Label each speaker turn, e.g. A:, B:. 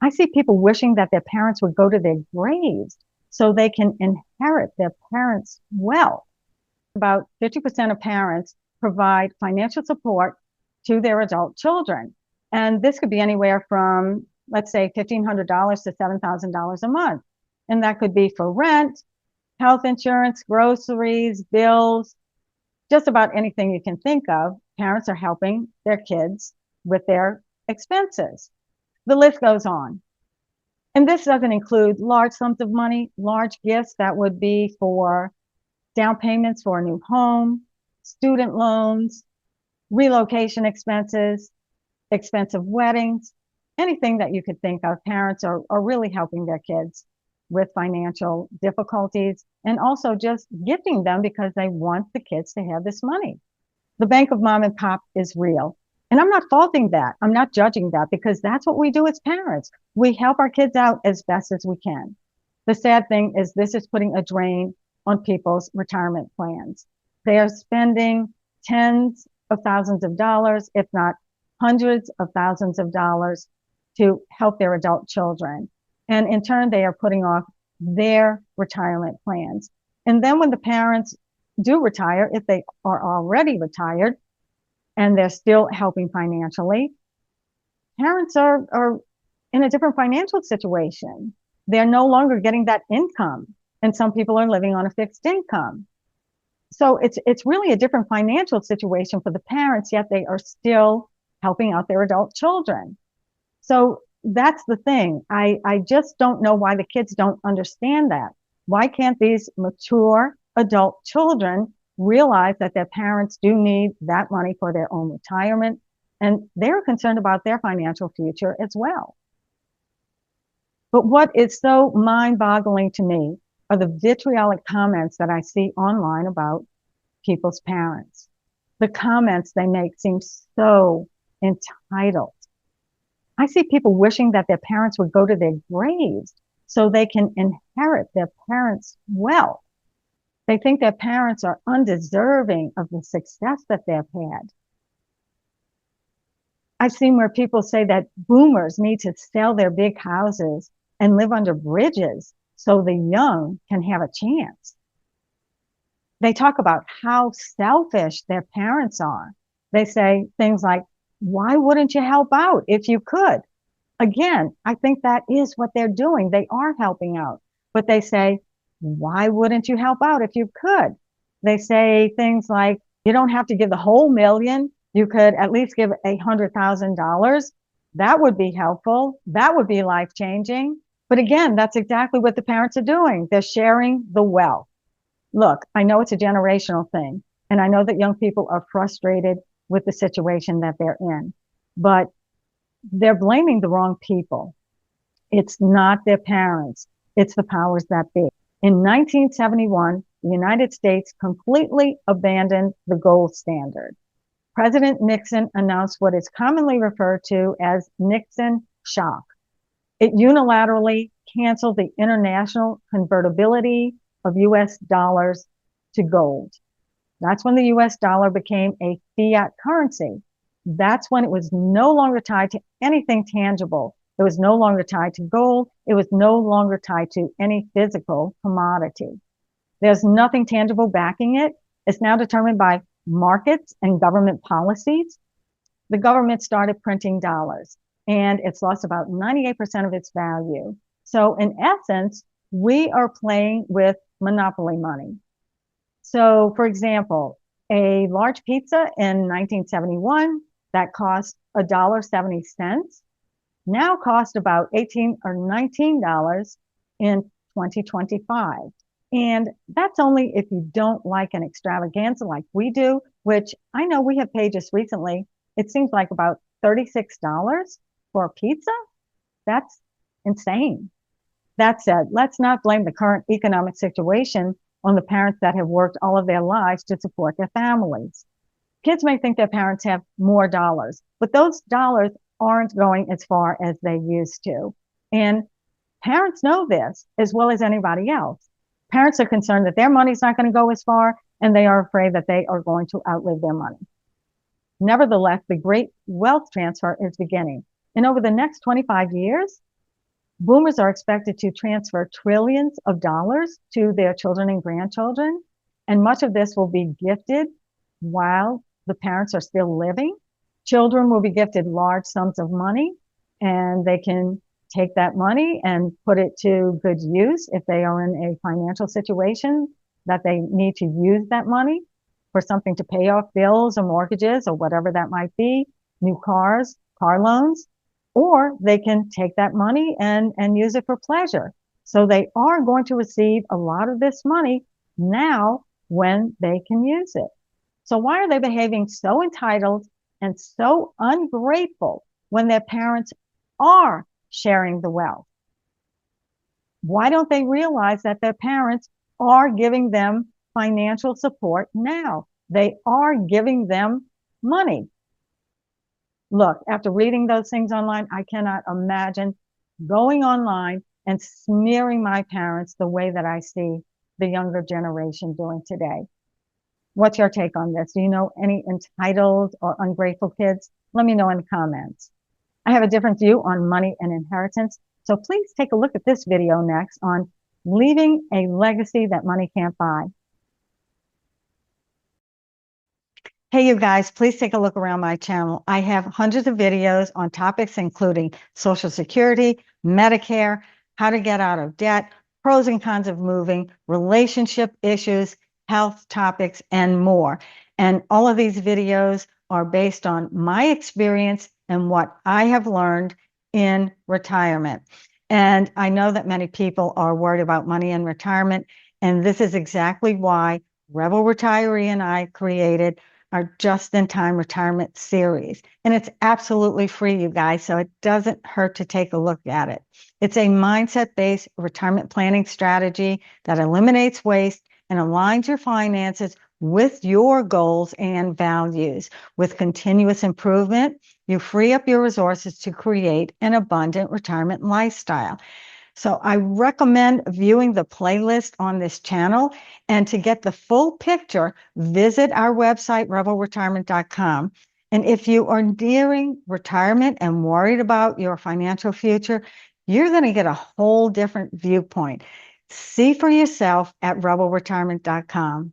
A: I see people wishing that their parents would go to their graves so they can inherit their parents' wealth. About 50% of parents provide financial support to their adult children. And this could be anywhere from, let's say, $1,500 to $7,000 a month. And that could be for rent, health insurance, groceries, bills, just about anything you can think of. Parents are helping their kids with their expenses. The list goes on. And this doesn't include large sums of money, large gifts that would be for down payments for a new home, student loans, relocation expenses, expensive weddings, anything that you could think of. Parents are really helping their kids with financial difficulties and also just gifting them because they want the kids to have this money. The bank of mom and pop is real. And I'm not faulting that. I'm not judging that because that's what we do as parents. We help our kids out as best as we can. The sad thing is this is putting a drain on people's retirement plans. They are spending tens of thousands of dollars, if not hundreds of thousands of dollars to help their adult children. And in turn, they are putting off their retirement plans. And then when the parents do retire, if they are already retired and they're still helping financially, parents are in a different financial situation. They're no longer getting that income. And some people are living on a fixed income. So it's really a different financial situation for the parents, yet they are still helping out their adult children. So that's the thing. I just don't know why the kids don't understand that. Why can't these mature adult children realize that their parents do need that money for their own retirement? And they're concerned about their financial future as well. But what is so mind-boggling to me are the vitriolic comments that I see online about people's parents. The comments they make seem so entitled. I see people wishing that their parents would go to their graves so they can inherit their parents' wealth. They think their parents are undeserving of the success that they've had. I've seen where people say that boomers need to sell their big houses and live under bridges so the young can have a chance. They talk about how selfish their parents are. They say things like, why wouldn't you help out if you could? Again, I think that is what they're doing. They are helping out. But they say, why wouldn't you help out if you could? They say things like, you don't have to give the whole million. You could at least give $100,000. That would be helpful. That would be life-changing. But again, that's exactly what the parents are doing. They're sharing the wealth. Look, I know it's a generational thing, and I know that young people are frustrated with the situation that they're in, but they're blaming the wrong people. It's not their parents. It's the powers that be. In 1971, the United States completely abandoned the gold standard. President Nixon announced what is commonly referred to as Nixon shock. It unilaterally canceled the international convertibility of US dollars to gold. That's when the US dollar became a fiat currency. That's when it was no longer tied to anything tangible. It was no longer tied to gold. It was no longer tied to any physical commodity. There's nothing tangible backing it. It's now determined by markets and government policies. The government started printing dollars, and it's lost about 98% of its value. So in essence, we are playing with monopoly money. So for example, a large pizza in 1971 that cost $1.70 now cost about $18 or $19 in 2025. And that's only if you don't like an extravaganza like we do, which I know we have paid just recently. It seems like about $36 for a pizza. That's insane. That said, let's not blame the current economic situation on the parents that have worked all of their lives to support their families. Kids may think their parents have more dollars, but those dollars aren't going as far as they used to. And parents know this as well as anybody else. Parents are concerned that their money's not going to go as far, and they are afraid that they are going to outlive their money. Nevertheless, the great wealth transfer is beginning. And over the next 25 years, Boomers are expected to transfer trillions of dollars to their children and grandchildren, and much of this will be gifted while the parents are still living. Children will be gifted large sums of money, and they can take that money and put it to good use if they are in a financial situation that they need to use that money for something to pay off bills or mortgages or whatever that might be, new cars, car loans, or they can take that money and use it for pleasure. So they are going to receive a lot of this money now when they can use it. So why are they behaving so entitled and so ungrateful when their parents are sharing the wealth? Why don't they realize that their parents are giving them financial support now? They are giving them money. Look, after reading those things online, I cannot imagine going online and smearing my parents the way that I see the younger generation doing today. What's your take on this? Do you know any entitled or ungrateful kids? Let me know in the comments. I have a different view on money and inheritance, so please take a look at this video next on leaving a legacy that money can't buy. Hey, you guys, please take a look around my channel. I have hundreds of videos on topics including Social Security, Medicare, how to get out of debt, pros and cons of moving, relationship issues, health topics, and more. And all of these videos are based on my experience and what I have learned in retirement. And I know that many people are worried about money in retirement, and this is exactly why Rebel Retiree and I created our just-in-time retirement series. And it's absolutely free, you guys, so it doesn't hurt to take a look at it. It's a mindset-based retirement planning strategy that eliminates waste and aligns your finances with your goals and values. With continuous improvement, you free up your resources to create an abundant retirement lifestyle. So I recommend viewing the playlist on this channel. And to get the full picture, visit our website, rebelretirement.com. And if you are nearing retirement and worried about your financial future, you're going to get a whole different viewpoint. See for yourself at rebelretirement.com.